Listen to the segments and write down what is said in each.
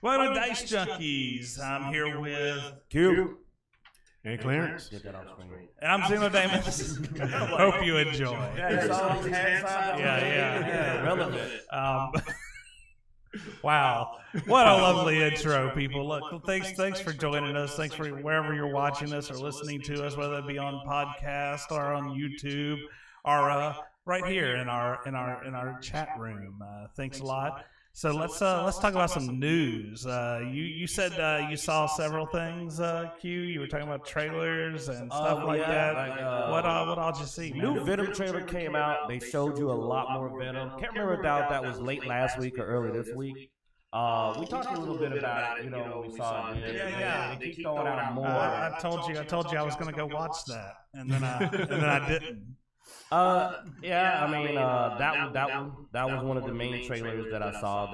Welcome to Dicejunkies. I'm here with Q. And Clarence. and I'm Zeno Damus. Hope you enjoy. Yeah. Relevant. Wow, what a lovely intro, people. Look, thanks for joining us. Thanks for wherever you're watching us or listening to us, whether it be on podcast or on YouTube or right here in our chat room. Thanks a lot. So let's talk about some news. You said you saw several things, Q. You were talking about trailers and stuff like that. What all did you see? New Venom trailer came out. They showed you a lot more Venom. Can't remember if that was late last week or early this week. We talked a little bit about it, when we saw it. Yeah. They keep throwing out more. I told you I was going to go watch that, and then I didn't. That was one of the main trailers that I saw.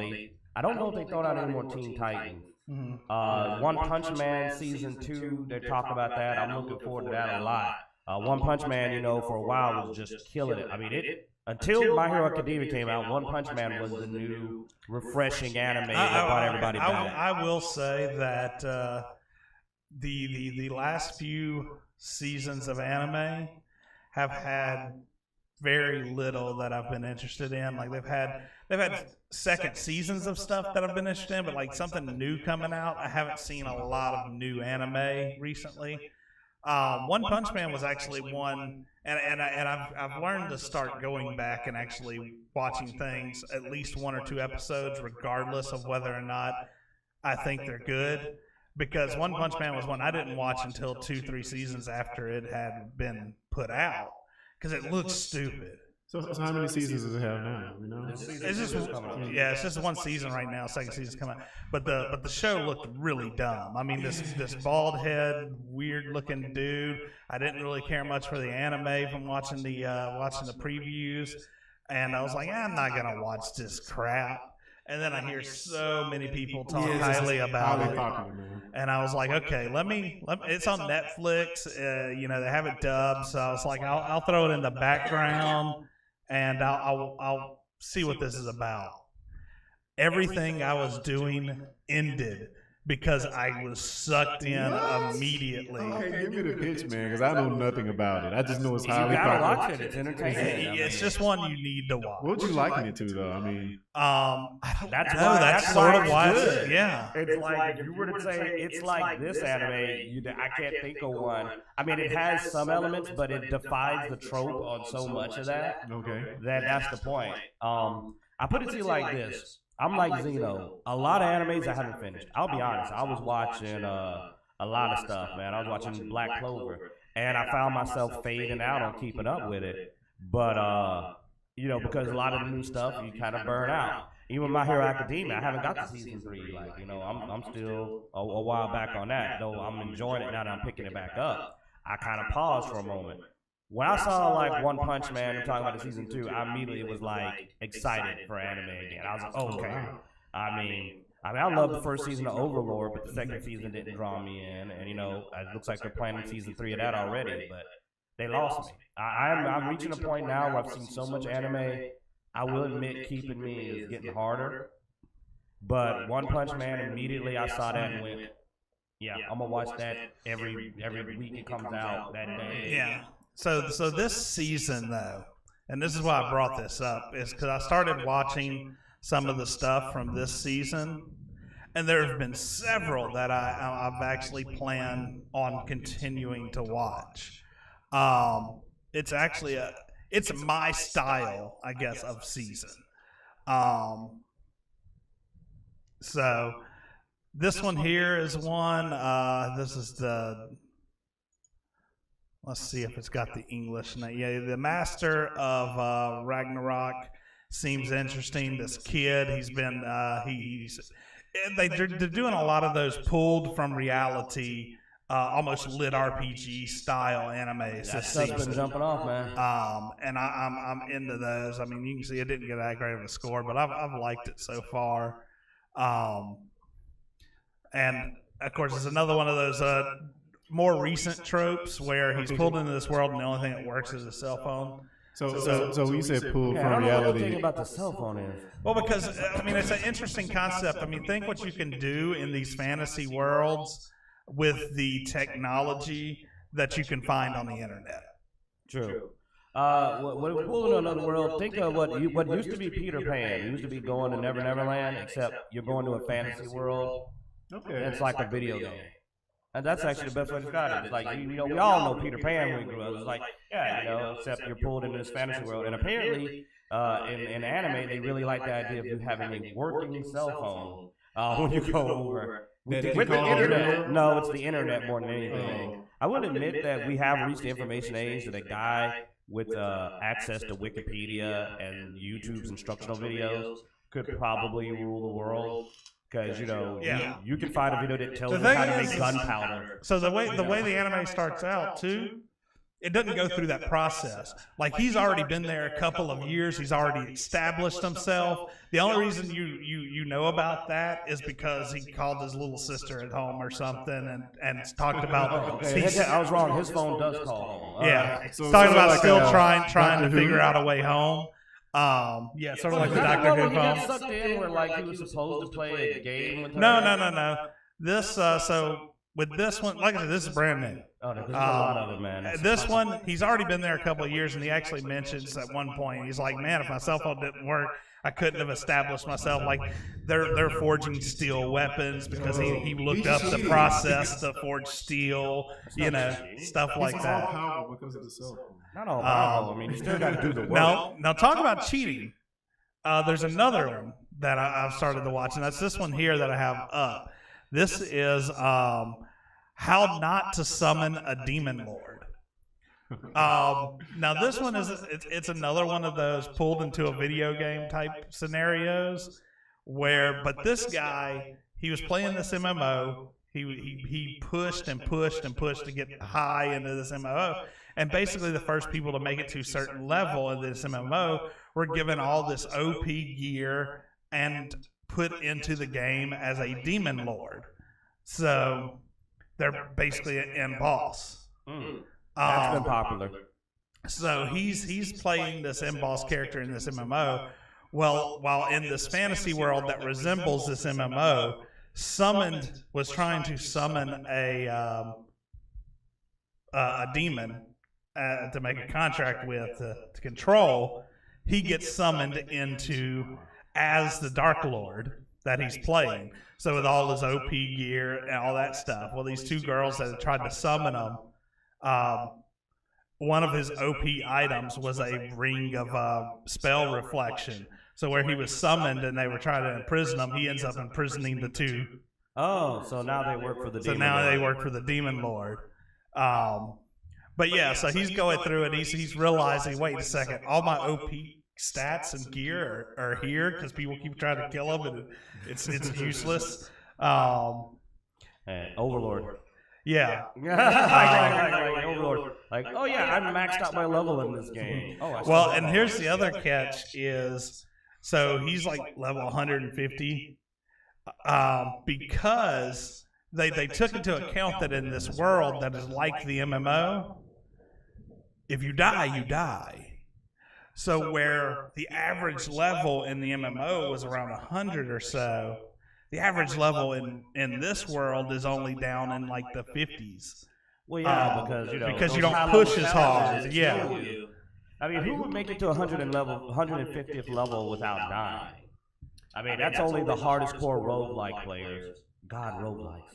I don't know if they thrown out any more Teen Titans. One Punch Man season 2, they're talking about that. I'm looking forward to that a lot. One Punch Man, for a while was just killing it. I mean, until My Hero Academia came out, One Punch Man was the new refreshing anime that brought everybody back. I will say that the last few seasons of anime have had very little that I've been interested in. Like they've had second seasons of stuff that I've been interested in, but like something new coming out, I haven't seen a lot of new anime recently. One Punch Man was actually one, and I've learned to start going back and actually watching things at least one or two episodes, regardless of whether or not I think they're good. Because One Punch Man was one I didn't watch until 2-3 seasons after it had been put out, because it looks stupid. So how many seasons does it have now? It's just one season right now. Second season's coming out, but the show looked really dumb. I mean, this bald head, weird looking dude. I didn't really care much for the anime from watching the previews, and I was like, I'm not gonna watch this crap. And then I hear so many people talk highly about it, and I was like, okay, let me. It's on Netflix. They have it dubbed, so I was like, I'll throw it in the background, and I'll see what this is about. Everything I was doing ended because I was sucked in immediately. Okay, give me the pitch, man, because I know nothing about it. I just know it's highly popular. You gotta popular. watch it. It's entertaining. It's just one you need to watch. What would you liken it to, though? I mean, That's sort of it's why. good. Yeah. It's like if you were to say it's like this anime, I can't think of one. I mean, it has some elements, but it defies the trope on so much of that. okay. That's the point. I put it to you like this. I'm like Zeno. A lot of animes I haven't finished. I'll be honest. I was watching a lot of stuff, man. I was watching Black Clover, and I found myself fading out on keeping up with it. But because a lot of the new stuff you kind of burn out. Even My Hero Academia, I haven't got to season 3. I'm still a while back on that. Though I'm enjoying it now that I'm picking it back up. I kind of paused for a moment. When I saw One Punch Man and talking about the season 2, I immediately was excited for anime again. I was like, oh, okay. I mean, I love the first season of Overlord, but the second season didn't draw me in, and it looks like they're planning season 3 of that already. But they lost me. I'm reaching a point now where I've seen so much anime. I will admit, keeping me is getting harder. But One Punch Man, immediately I saw that and went, yeah, I'm gonna watch that every week it comes out that day. Yeah. So this season, though, and this is why I brought this up, is because I started watching some of the stuff from this season, and there have been several that I've actually planned on continuing to watch. It's actually it's my style, I guess, of season. So this one here is one. This is the. Let's see if it's got the English name. Yeah, the Master of Ragnarok seems interesting. This kid, he's been they're doing a lot of those pulled from reality, almost lit RPG style animes. That's been jumping off, man. And I'm into those. I mean, you can see it didn't get that great of a score, but I've liked it so far. And of course, it's another one of those more recent tropes where he's pulled into this world and the only thing that works is his cell phone. So you said pulled I from don't know what you reality. think about the cell phone is. Well, because I mean, it's an interesting concept. I mean, think what you can do in these fantasy worlds with the technology that you can find on the internet. True. When we pull into another world, think of what used to be Peter Pan. It used to be going to Never Never Land, except you're going to a fantasy world. Okay. And it's like a video game. And that's actually the best way to describe it. It's like, we all know Peter Pan when we grew up. It's like, except you're pulled into this fantasy world. And apparently, in anime, they really like the idea of you having a working cell phone when you go over. With the internet. No, it's the internet more than anything. I will admit that we have reached the information age that a guy with access to Wikipedia and YouTube's instructional videos could probably rule the world. Because you can find a video that tells you how to make gunpowder. So the way the anime starts out too, it doesn't go through that process. Like, he's already been there a couple of years. He's already established himself. The only reason you know about that is because he called his little sister at home or something and talked about. I was wrong. His phone does call home. Yeah, talking about still trying to figure out a way home. Sort of like the Doctor Who phone. He got sucked in where like he was supposed to play a game with her. No. This so with this one, like I said, this is brand new. Oh, there's a lot of it, man. This one, he's already been there a couple of years, and he actually mentions at one point, he's like, man, if my cell phone didn't work, I couldn't have established myself. Like, they're forging steel weapons because he looked up the process to forge steel, stuff like that. Powerful because of the cell phone. Not all powerful. I mean, you still got to do the work. Now talk about cheating. There's another one that I've started to watch, and that's this one here that I have up. This is how not to summon a demon lord. Now this one it's another one of those pulled into a video game type scenarios but this guy, he was playing this MMO. He pushed and pushed and pushed to get high into this MMO, and basically the first people to make it to a certain level in this MMO were given all this OP gear and put into the game as a demon lord. So they're basically an end boss. That's been popular. So he's playing this end boss character in this MMO. Well, while in this fantasy world that resembles this MMO, was trying to summon a demon to make a contract with to control. He gets summoned into as the Dark Lord that he's playing. So with all his OP gear and all that stuff. Well, these two girls that had tried to summon him, one of his OP items was a ring of spell reflection. So where he was summoned and they were trying to imprison him, he ends up imprisoning the two. Oh, so now they work for the demon lord. So now they work for the demon lord. But yeah, so he's going through it. He's realizing, wait a second, all my OP stats and gear are here because people keep trying to kill him and it's useless. Overlord. Yeah. like Overlord. Like, oh yeah, I maxed out my level in this game. Well, and here's the other catch is, so he's like level 150 because they took into account that in this world that is like the MMO, if you die, you die. So where the average level in the MMO was around 100 or so, the average level in this world is only down in like the 50s. Well, yeah, because you don't push as hard. Yeah. I mean, who would make it to 150th level without dying? I mean, that's only the hardest core roguelike players. God, roguelikes.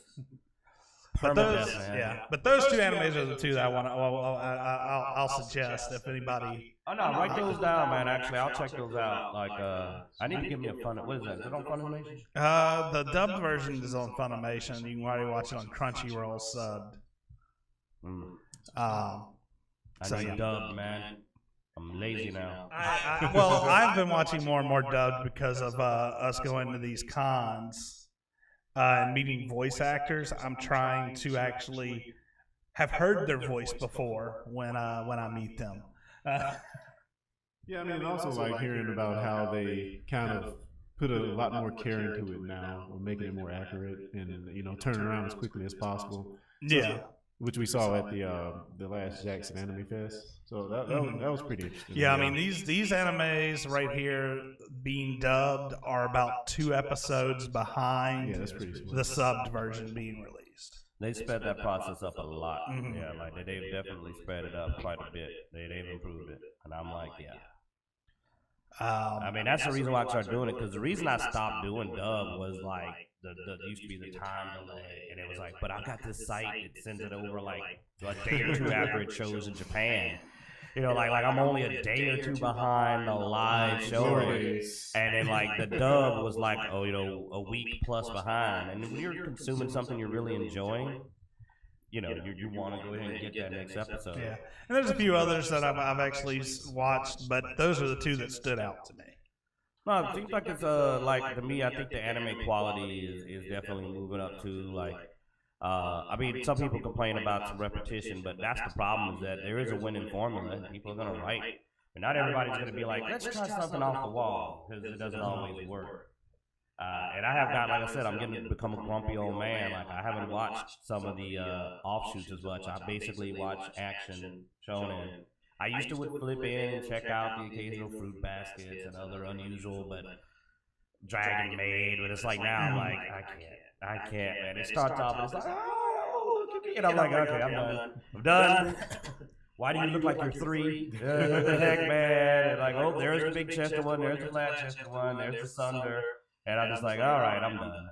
But those two animes are the two that I'll suggest if anybody. Oh no, write those down, man. Actually, I'll check those out. Like, I need to give me a fun. What is that? Is it on Funimation? The dubbed version is on Funimation. You can already watch it on Crunchyroll subbed. I need dubbed, man. I'm lazy now. I've been watching more and more dubbed because of us going to these cons. And meeting voice actors. I'm trying to actually have heard their voice before when I meet them. Yeah, I mean, also like hearing about how they kind of put a lot more care into it now, or making it more accurate, and turn it around as quickly as possible. Yeah. which we saw at the last Jackson Anime Fest. So that was pretty interesting. Yeah, I mean these animes right here being dubbed are about 2 episodes behind the subbed version being released. They sped that process up a lot. Yeah, like they've definitely sped it up quite a bit. They've improved it, and I'm like, yeah. I mean, that's the reason why I started doing it, because the reason I stopped doing dub was like the used to be the time delay, and it was like, but I've got this site that sends it over like a day or 2 after it shows in Japan. You know, like I'm only a day or 2 behind the live showing, and then like the dub was like, oh, you know, a week plus behind. And when you're consuming something you're really enjoying, you know, you want to go ahead and get that next episode. Yeah, and there's a few others that I've actually watched, but those are the 2 that stood out to me. No, it seems like it's like to me, I think the anime quality is definitely moving up to like. I mean, some people complain about some repetition, but that's the problem, is that there is a winning formula, and people are going to write. And not everybody's going to be like, let's try something off the wall, because it doesn't always work. And I have got, like I said, I'm getting to become a grumpy old man. Like, I haven't watched some of the offshoots as much. I basically watch action shonen. I used to would flip in and check out the occasional fruit baskets and other unusual, but Dragon Maid. But it's like now, I'm like, I can't, man. It starts off and it's like, oh, look at me. And I'm like, okay, I'm done. I'm done. Why do you look like you're 3? What the heck, man? And like, oh, there's the big chested one, there's the flat chested one, there's the Sunder. And I'm just like, all right, I'm done.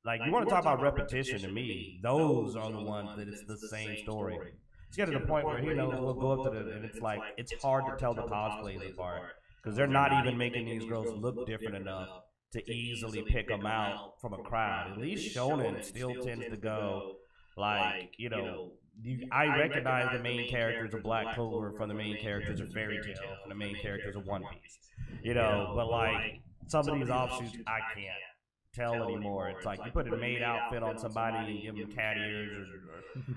Like, you want to talk about repetition to me, those are the ones that it's the same story. It's getting to the point where, you know, we'll go up to and it's like, it's hard to tell the cosplays apart, because they're not even making these girls look different enough to easily pick them out from a crowd. At least shonen still tends to go, like, you know, I recognize the main characters of Black Clover from the main characters of Fairy Tail from the main characters of One Piece. You know, but like, some of these offshoots, I can't tell anymore. It's like you put a maid outfit on somebody and give them cat ears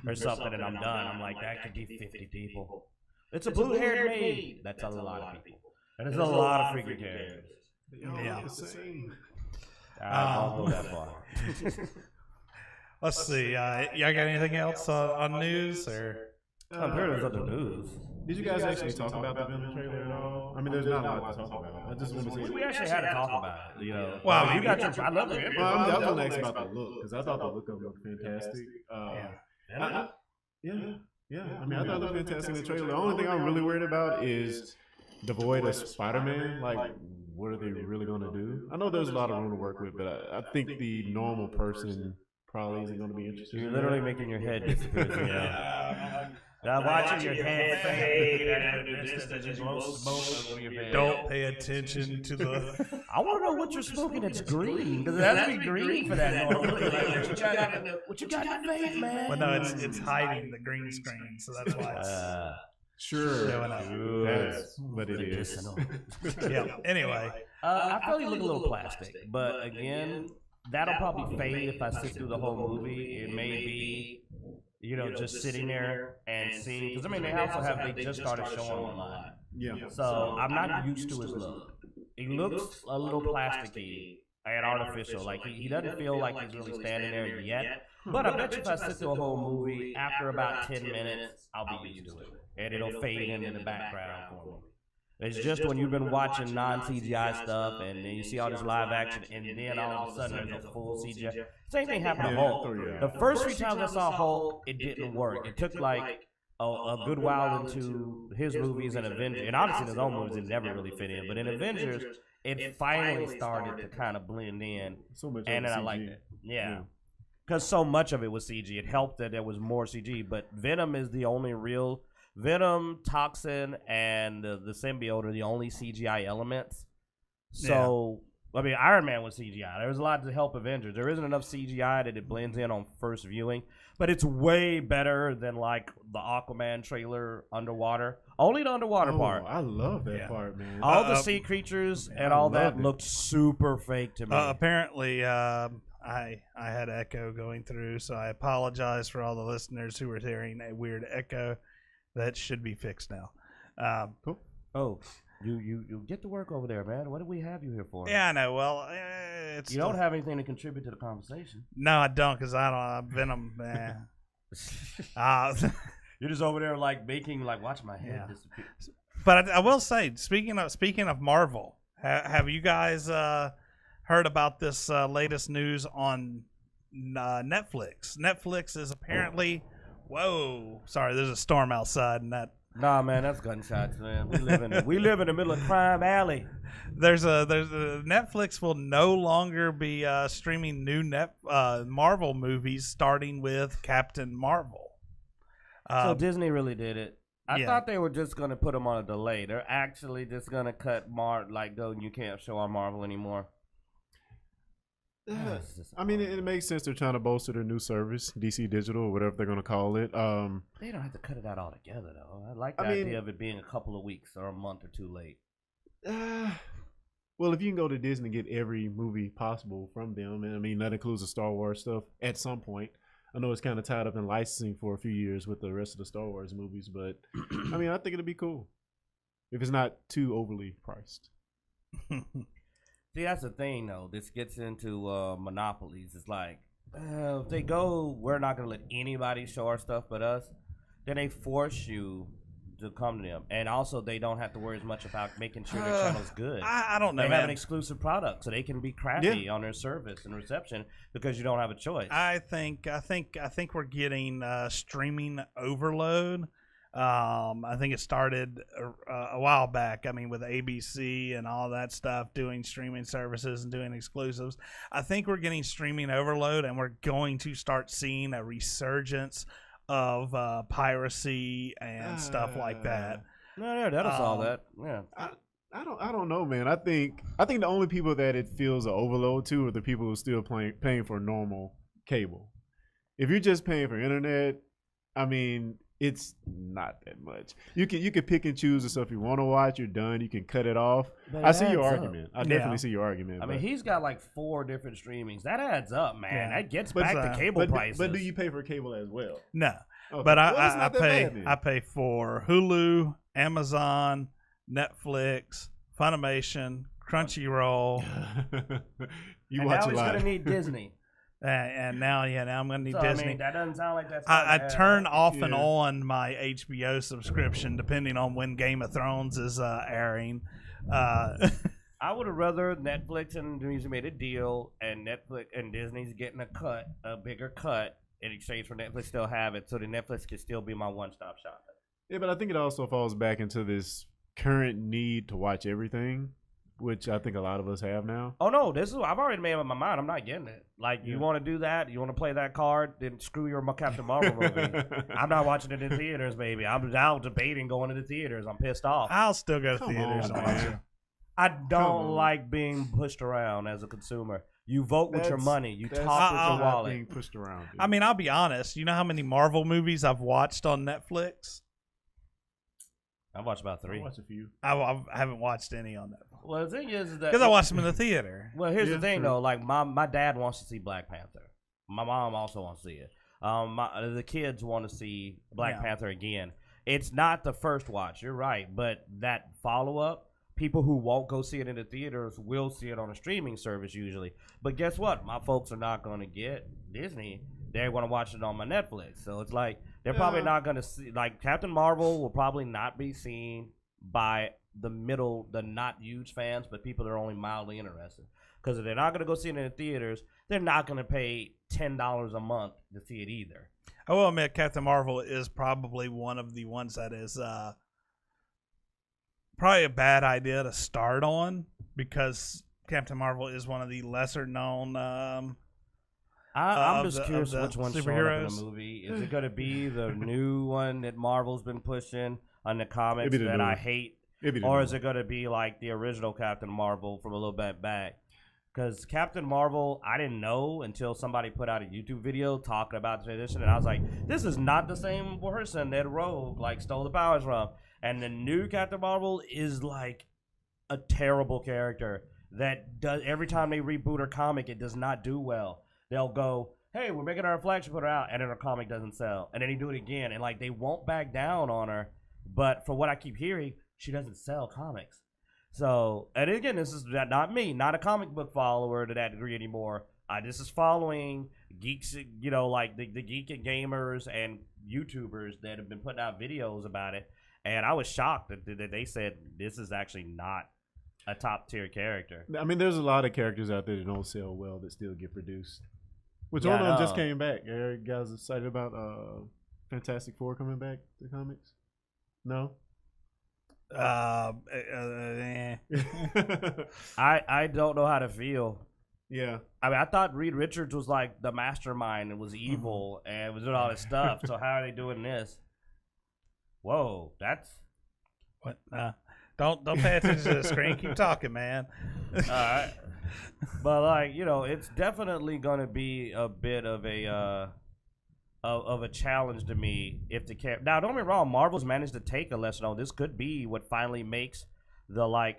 or something, and I'm done. I'm like, that could be 50 people. It's a blue-haired maid. That's a lot of people. And it's a lot of freaking characters. Yeah. I'll go that far. Let's see. Y'all got anything else on news? Or I'm sure there's other news. Did you guys actually talk about the Venom trailer at all? I mean, there's not a lot to talk about. I just want to see. We actually had to talk about it. You know, well, I mean, you got your. I love it. Well, I was going to ask about the look, because I thought the look of it looked fantastic. Yeah. I mean, I thought it looked fantastic in the trailer. The only thing I'm really worried about is devoid of Spider-Man. Like, what are they really going to do? I know there's a lot of room to work with, but I think the normal person probably isn't going to be interested. You're literally making your head disappear. Yeah. I'm watching your head fade and the distance is most of your head. Don't pay attention to the. I want to know what you're smoking that's green, because it has to be green for that normally. Like, what you got in the face, man? Well, no, it's hiding the green screen, so that's why it's. Sure. That's what it is. Yeah. Anyway. I feel you look a little plastic, but again, that'll probably fade if I sit through the whole movie. It may be, you know, just sitting there and seeing, because I mean, they just started showing online. Yeah. So I'm not used to his look. He looks a little plasticky and artificial. Like he doesn't feel like he's really standing there yet. But I bet you if I sit through a whole movie, after about 10 minutes, I'll be used to it. And it'll fade into the background for me. It's just when you've been watching non-CGI stuff and then you see all this live action and then all of a sudden there's a full CGI. Same thing happened to Hulk. The first few times I saw Hulk, it didn't work. It took like a good while into his movies and Avengers. And honestly, his own movies, it never really fit in. But in Avengers, it finally started to kind of blend in. And then I liked it. Yeah. Because so much of it was CG. It helped that there was more CG. But Venom is the only real... Venom, Toxin, and the symbiote are the only CGI elements. So, I mean, Iron Man was CGI. There was a lot to help Avengers. There isn't enough CGI that it blends in on first viewing, but it's way better than like the Aquaman trailer underwater. Only the underwater part. I love that part, man. All the sea creatures and all that looked super fake to me. Apparently, I had echo going through, so I apologize for all the listeners who were hearing a weird echo. That should be fixed now. Cool. Oh, you get to work over there, man. What do we have you here for? Yeah, I know. Well, you don't have anything to contribute to the conversation. No, I don't, because I don't. Venom. You're just over there like making like watch my head disappear. But I will say, speaking of Marvel, have you guys heard about this latest news on Netflix? Netflix is apparently, whoa, sorry, there's a storm outside, and that. Nah, man, that's gunshots, man. We live in the middle of Crime Alley. There's a Netflix will no longer be streaming new Marvel movies, starting with Captain Marvel. So Disney really did it. I thought they were just gonna put them on a delay. They're actually just gonna cut you can't show on Marvel anymore. I mean, it makes sense. They're trying to bolster their new service, DC Digital, or whatever they're going to call it. They don't have to cut it out altogether, though. I like the idea of it being a couple of weeks or a month or two late. Well, if you can go to Disney and get every movie possible from them, and I mean, that includes the Star Wars stuff at some point. I know it's kind of tied up in licensing for a few years with the rest of the Star Wars movies, but I mean, I think it'd be cool if it's not too overly priced. See, that's the thing, though. This gets into monopolies. It's like, if they go, we're not going to let anybody show our stuff but us, then they force you to come to them. And also, they don't have to worry as much about making sure their channel's good. I don't know, They man. have an exclusive product, so they can be crappy on their service and reception because you don't have a choice. I think we're getting streaming overload. I think it started a while back. I mean, with ABC and all that stuff, doing streaming services and doing exclusives. I think we're getting streaming overload, and we're going to start seeing a resurgence of piracy and stuff like that. No, that'll solve that. Yeah. I don't know, man. I think the only people that it feels an overload to are the people who are still paying for normal cable. If you're just paying for internet, I mean, it's not that much. You can pick and choose the stuff you want to watch. You're done. You can cut it off. I see your argument. I definitely see your argument. I mean, he's got like 4 different streamings. That adds up, man. Yeah. That gets back to cable prices. But do you pay for cable as well? No. Okay. But I pay for Hulu, Amazon, Netflix, Funimation, Crunchyroll. You watch a lot. Now he's gonna need Disney. And now I'm gonna need Disney. I mean, that doesn't sound like that's. I turn off and on my HBO subscription depending on when Game of Thrones is airing. I would have rather Netflix and Disney made a deal, and Netflix and Disney's getting a bigger cut in exchange for Netflix still have it, so the Netflix can still be my one-stop shop. Yeah, but I think it also falls back into this current need to watch everything, which I think a lot of us have now. Oh no, I've already made up my mind. I'm not getting it. Like, you want to do that? You want to play that card? Then screw your Captain Marvel movie. I'm not watching it in theaters, baby. I'm now debating going to the theaters. I'm pissed off. I'll still go to theaters. I don't like being pushed around as a consumer. You vote with your money. You talk with your wallet. Being pushed around. Dude. I mean, I'll be honest. You know how many Marvel movies I've watched on Netflix? I've watched about 3. I watched a few. I haven't watched any on Netflix. Well, the thing is that because I watched them in the theater. Well, here's the thing, though. Like, my dad wants to see Black Panther. My mom also wants to see it. The kids want to see Black Panther again. It's not the first watch. You're right, but that follow-up, people who won't go see it in the theaters will see it on a streaming service usually. But guess what? My folks are not going to get Disney. They're going to watch it on my Netflix. So it's like they're probably not going to see. Like, Captain Marvel will probably not be seen by the not huge fans, but people that are only mildly interested. Because if they're not going to go see it in the theaters, they're not going to pay $10 a month to see it either. I will admit Captain Marvel is probably one of the ones that is probably a bad idea to start on, because Captain Marvel is one of the lesser known I'm just curious which one's showing up in the movie. Is it going to be the new one that Marvel's been pushing on the comics that I hate? Or is it going to be like the original Captain Marvel from a little bit back? Because Captain Marvel, I didn't know until somebody put out a YouTube video talking about the transition, and I was like, this is not the same person that Rogue stole the powers from. And the new Captain Marvel is like a terrible character that does, every time they reboot her comic, it does not do well. They'll go, hey, we're making our flagship, put her out, and then her comic doesn't sell. And then they do it again, and they won't back down on her. But from what I keep hearing, she doesn't sell comics. So, and again, this is not me, not a comic book follower to that degree anymore. This is following geeks, like the geek and gamers and YouTubers that have been putting out videos about it. And I was shocked that they said this is actually not a top tier character. I mean, there's a lot of characters out there that don't sell well that still get produced. Which Yeah, one of them I just know. came back? Are you guys excited about Fantastic Four coming back to comics? No? Eh. I don't know how to feel. Yeah. I mean, I thought Reed Richards was like the mastermind and was evil and was doing all this stuff. So how are they doing this? Whoa, that's What? Don't pay attention to the screen. Keep talking, man. all right. But like, it's definitely going to be a bit of a challenge to me if the now don't get me wrong, Marvel's managed to take a lesson on this. Could be what finally makes the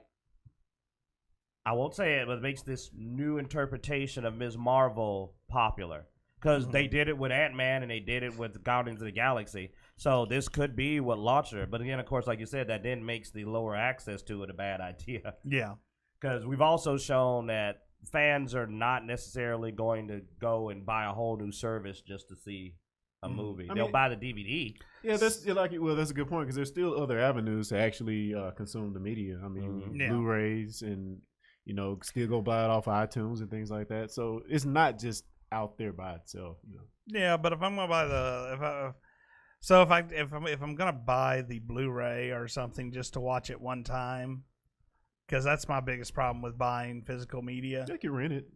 I won't say it, but it makes this new interpretation of Ms. Marvel popular. Because they did it with Ant-Man and they did it with Guardians of the Galaxy. So this could be what launched her. But again, of course, like you said, that then makes the lower access to it a bad idea. Yeah. Because we've also shown that fans are not necessarily going to go and buy a whole new service just to see a movie. I They'll mean- buy the DVD. Yeah, that's a good point because there's still other avenues to actually consume the media. I mean, Yeah. Blu-rays and still go buy it off iTunes and things like that. So it's not just out there by itself. Yeah, but if I'm gonna buy if I'm gonna buy the Blu-ray or something just to watch it one time, because that's my biggest problem with buying physical media. You can rent it.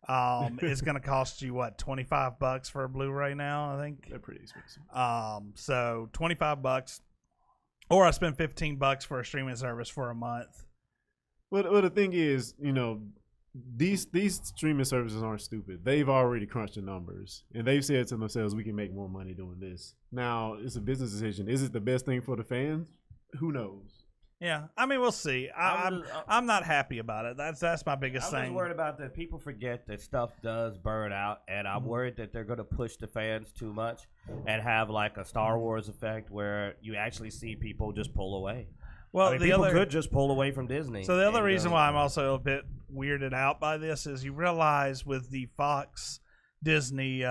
It's gonna cost you what, $25 for a Blu-ray now? I think. They're pretty expensive. So $25, or I spend $15 for a streaming service for a month. Well, the thing is, these streaming services aren't stupid. They've already crunched the numbers, and they've said to themselves, "We can make more money doing this." Now, it's a business decision. Is it the best thing for the fans? Who knows? Yeah, I mean, we'll see. I'm not happy about it. That's my biggest I'm just thing. worried about that people forget that stuff does burn out, and I'm worried that they're going to push the fans too much and have like a Star Wars effect where you actually see people just pull away. Well, I mean, the people other could just pull away from Disney. So the other and, reason why I'm also a bit weirded out by this is you realize with the Fox Disney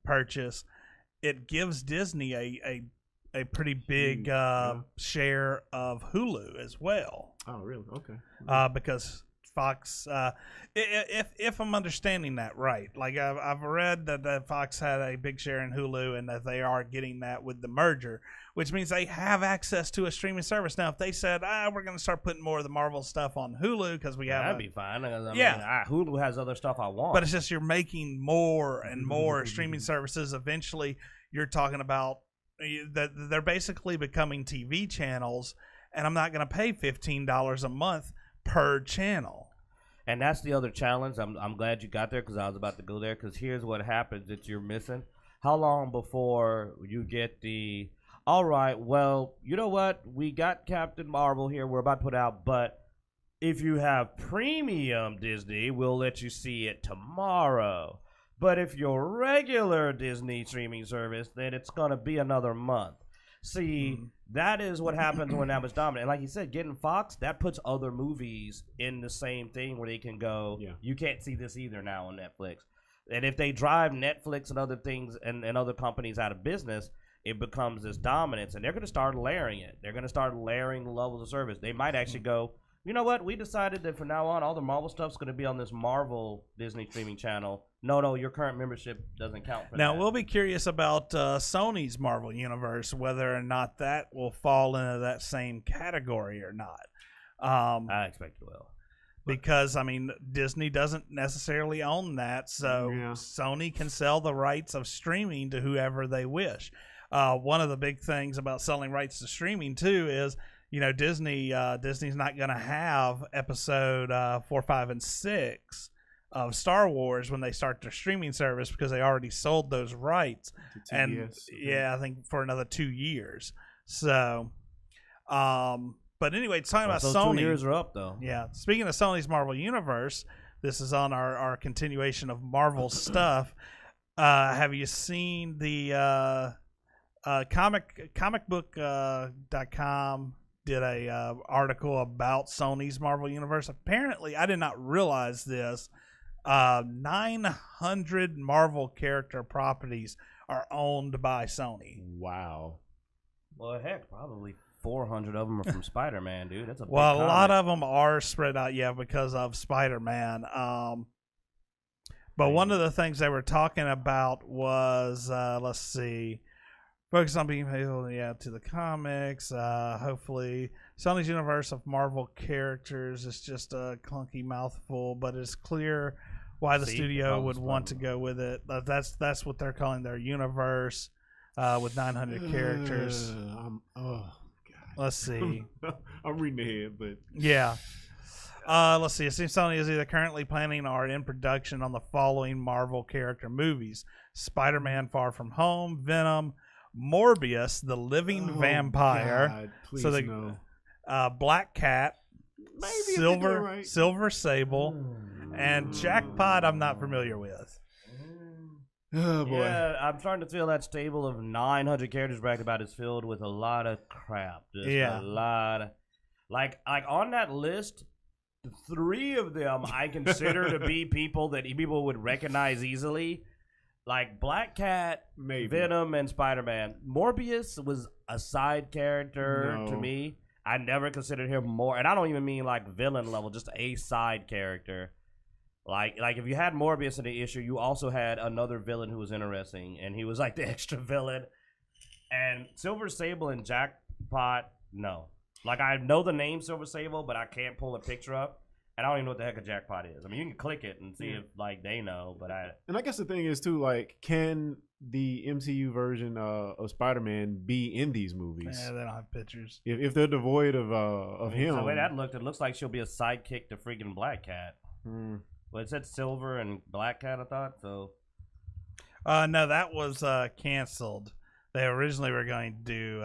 purchase, it gives Disney a pretty big share of Hulu as well. Oh, really? Okay. Because Fox, if I'm understanding that right, like I've read that Fox had a big share in Hulu and that they are getting that with the merger, which means they have access to a streaming service. Now, if they said, we're going to start putting more of the Marvel stuff on Hulu because we have that'd be fine. I mean, Yeah. Hulu has other stuff I want. but it's just you're making more and more streaming services. Eventually, you're talking about that they're basically becoming TV channels, and I'm not going to pay $15 a month per channel. And that's the other challenge. I'm glad you got there because I was about to go there. Because here's what happens that you're missing. How long before you get the, all right, well, you know what? We got Captain Marvel here. We're about to put out. But if you have premium Disney, we'll let you see it tomorrow. But if you're regular Disney streaming service, then it's going to be another month. See, that is what happens when that was dominant. And like you said, getting Fox, that puts other movies in the same thing where they can go, you can't see this either now on Netflix. And if they drive Netflix and other things and other companies out of business, it becomes this dominance. And they're going to start layering it. They're going to start layering the levels of service. They might actually go, you know what? We decided that from now on, all the Marvel stuff's going to be on this Marvel Disney streaming channel. No, your current membership doesn't count for that. Now, we'll be curious about Sony's Marvel Universe, whether or not that will fall into that same category or not. I expect it will. Because, I mean, Disney doesn't necessarily own that, so Sony can sell the rights of streaming to whoever they wish. One of the big things about selling rights to streaming, too, is Disney's not going to have episode 4, 5, and 6 of Star Wars when they start their streaming service because they already sold those rights. And I think for another 2 years. So, but anyway, talking about Sony. 2 years are up, though. Yeah. Speaking of Sony's Marvel Universe, this is on our continuation of Marvel stuff. Have you seen the comicbook.com did a article about Sony's Marvel Universe? Apparently, I did not realize this 900 Marvel character properties are owned by Sony. Wow. Well, heck, probably 400 of them are from Spider-Man, dude. That's a big A comic. lot of them are spread out, because of Spider-Man. But one of the things they were talking about was, let's see, focus on being able to the comics. Hopefully, Sony's universe of Marvel characters is just a clunky mouthful, but it's clear why the studio would want to go with it. That's what they're calling their universe with 900 characters. Let's see. I'm reading ahead, but yeah. Let's see. It seems Sony is either currently planning or in production on the following Marvel character movies: Spider-Man: Far From Home, Venom, Morbius, the Living Vampire. God, so no. Black Cat, Maybe Silver Sable, and Jackpot. I'm not familiar with. Oh boy. Yeah, I'm starting to feel that stable of 900 characters bragged about is filled with a lot of crap. Just a lot of, like on that list, 3 of them I consider to be people that people would recognize easily. Like Black Cat, Maybe. Venom, and Spider-Man. Morbius was a side character to me. I never considered him more, and I don't even mean like villain level, just a side character. Like if you had Morbius in the issue, you also had another villain who was interesting, and he was like the extra villain. And Silver Sable and Jackpot, no. Like I know the name Silver Sable, but I can't pull a picture up, and I don't even know what the heck a Jackpot is. I mean, you can click it and see if like they know, but And I guess the thing is too, like, can the MCU version of Spider-Man be in these movies? Yeah, they don't have pictures. If they're devoid of him. The way that looked, it looks like she'll be a sidekick to freaking Black Cat. Well, it said Silver and Black Cat, I thought, so. No, that was canceled. They originally were going to do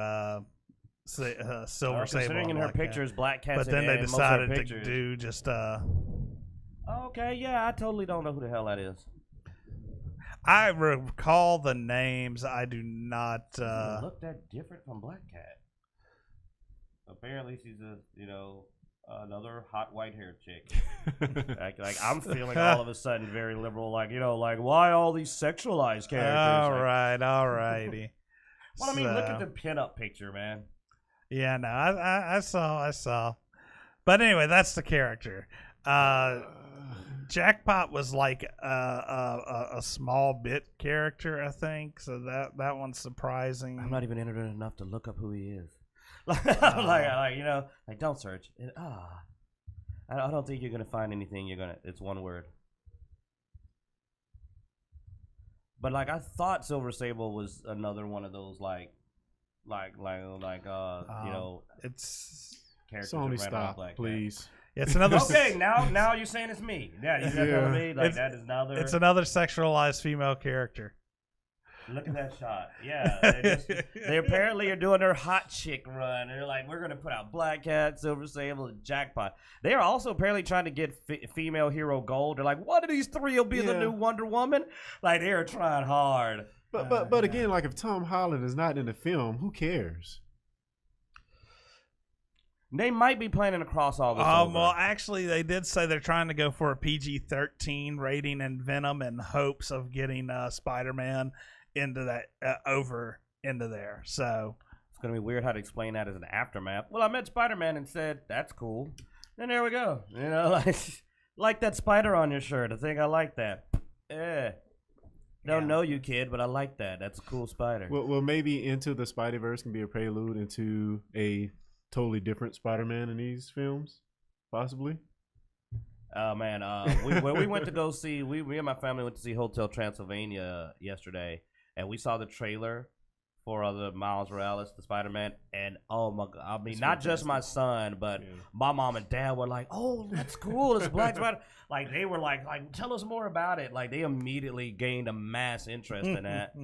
Silver Sable. Considering in her pictures, Black Cat's but then they in decided most of her to pictures. do just. Okay, yeah, I totally don't know who the hell that is. I recall the names. I do not. Look that different from Black Cat. Apparently, she's another hot white haired chick. like I'm feeling all of a sudden very liberal. Like why all these sexualized characters? All righty. Well, I mean, look at the pinup picture, man. Yeah, no, I saw. But anyway, that's the character. Jackpot was like a small bit character, I think. So that one's surprising. I'm not even interested enough to look up who he is. Don't search. I don't think you're gonna find anything. It's one word. But like I thought, Silver Sable was another one of those It's characters. Sony, stop, please. It's another. Okay, now you're saying it's me. Yeah, you telling me that is another. It's another sexualized female character. Look at that shot. Yeah, they apparently are doing their hot chick run. They're like, we're gonna put out Black Cat, Silver Sable, and Jackpot. They are also apparently trying to get female hero gold. They're like, one of these 3 will be the new Wonder Woman. Like they are trying hard. But again, like if Tom Holland is not in the film, who cares? They might be planning to cross all this over. Well, actually, they did say they're trying to go for a PG-13 rating in Venom in hopes of getting Spider-Man into that into there. So it's gonna be weird how to explain that as an aftermath. Well, I met Spider-Man and said that's cool. And there we go. Like that spider on your shirt. I think I like that. Don't know you, kid, but I like that. That's a cool spider. Well, maybe Into the Spider-Verse can be a prelude into a totally different Spider-Man in these films, possibly. Oh man, we went to go see. Me and my family went to see Hotel Transylvania yesterday, and we saw the trailer for the Miles Morales, the Spider-Man, and oh my god! I mean, not just my son, but my mom and dad were like, "Oh, that's cool! It's Black Spider." Like they were like, tell us more about it. Like they immediately gained a mass interest in that.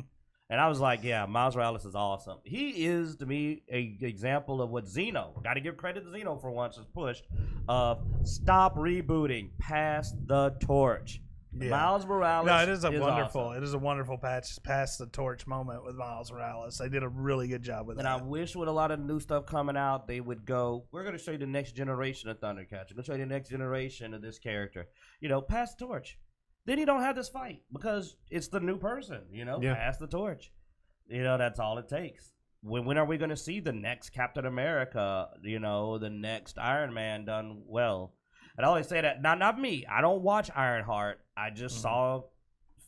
And I was like, yeah, Miles Morales is awesome. He is, to me, an example of what Zeno, got to give credit to Zeno for once, has pushed, of stop rebooting, pass the torch. Yeah. Miles Morales it is wonderful. Awesome. It is a wonderful pass the torch moment with Miles Morales. They did a really good job with that. And I wish with a lot of new stuff coming out, they would go, we're going to show you the next generation of Thundercats. We're going to show you the next generation of this character. Pass the torch. then you don't have this fight because it's the new person, pass the torch. That's all it takes. When are we going to see the next Captain America, the next Iron Man done well? And I always say that, not me. I don't watch Ironheart. I just saw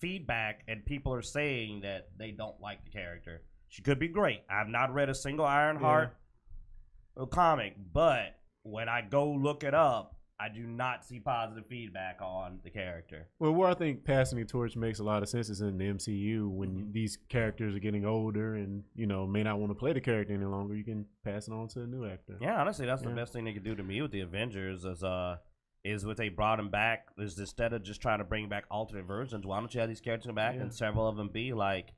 feedback, and people are saying that they don't like the character. She could be great. I've not read a single Ironheart comic, but when I go look it up, I do not see positive feedback on the character. Well, where I think passing the torch makes a lot of sense is in the MCU when these characters are getting older and, may not want to play the character any longer. You can pass it on to a new actor. Yeah, honestly, that's the best thing they could do to me with the Avengers is what they brought them back is instead of just trying to bring back alternate versions, why don't you have these characters back and several of them be like,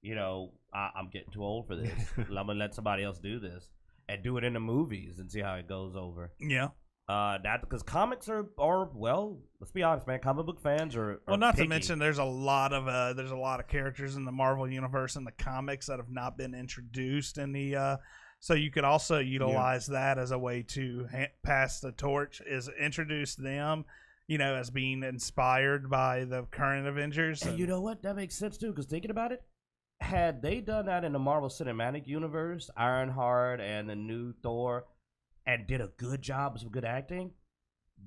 I'm getting too old for this. I'm going to let somebody else do this and do it in the movies and see how it goes over. Yeah. That because comics are well, let's be honest, man. Comic book fans are well. Not picky. To mention, there's a lot of characters in the Marvel universe and the comics that have not been introduced in the. So you could also utilize that as a way to pass the torch. Is introduce them, as being inspired by the current Avengers. And you know what? That makes sense too. Because thinking about it, had they done that in the Marvel Cinematic Universe, Ironheart and the new Thor, and did a good job with some good acting,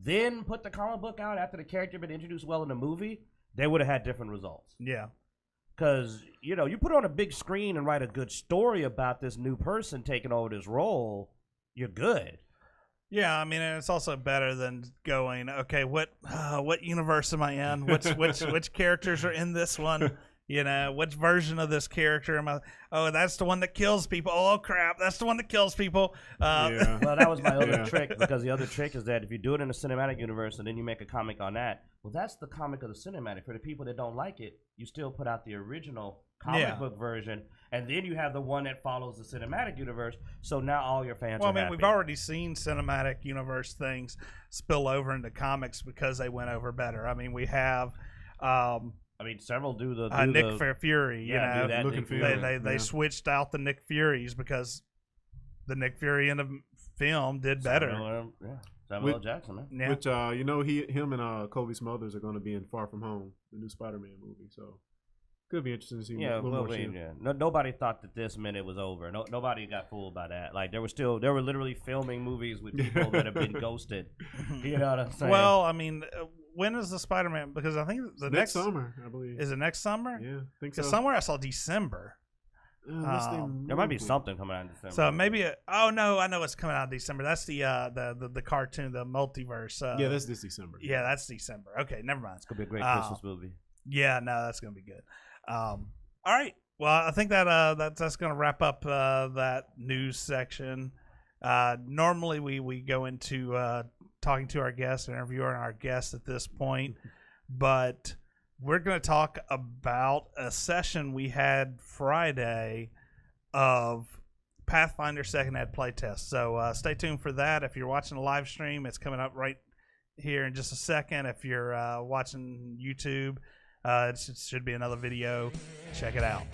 then put the comic book out after the character had been introduced well in the movie, they would have had different results. Yeah. Because, you put on a big screen and write a good story about this new person taking over this role, you're good. Yeah, I mean, and it's also better than going, okay, what universe am I in? Which characters are in this one? Which version of this character am I? Oh, that's the one that kills people. Oh, crap. That's the one that kills people. Well, that was my other trick, because the other trick is that if you do it in a cinematic universe and then you make a comic on that, well, that's the comic of the cinematic. For the people that don't like it, you still put out the original comic book version, and then you have the one that follows the cinematic universe, so now all your fans are happy. We've already seen cinematic universe things spill over into comics because they went over better. I mean, we have... several do the Nick Fury. They Yeah. switched out the Nick Furies because the Nick Fury in the film did better. Samuel L. Jackson, man. Yeah. Which him and Kobe Smulders are going to be in Far From Home, the new Spider-Man movie. So could be interesting to see. Nobody thought that this meant it was over. Nobody got fooled by that. Like they were literally filming movies with people that have been ghosted. You know what I'm saying? Well, I mean, when is the Spider-Man? Because I think the next summer, I believe. Is it next summer? Yeah, I think so. Somewhere I saw December. There might be something coming out in December. So maybe I know it's coming out in December. That's the cartoon, the multiverse. Yeah, that's this December. Yeah, that's December. Okay, never mind. It's gonna be a great Christmas movie. Yeah, no, that's gonna be good. All right. Well, I think that's gonna wrap up that news section. Normally we go into talking to our guests and interviewing our guests at this point, but we're going to talk about a session we had Friday of Pathfinder Second Ed playtest. So stay tuned for that. If you're watching the live stream, it's coming up right here in just a second. If you're watching YouTube, it should be another video. Check it out.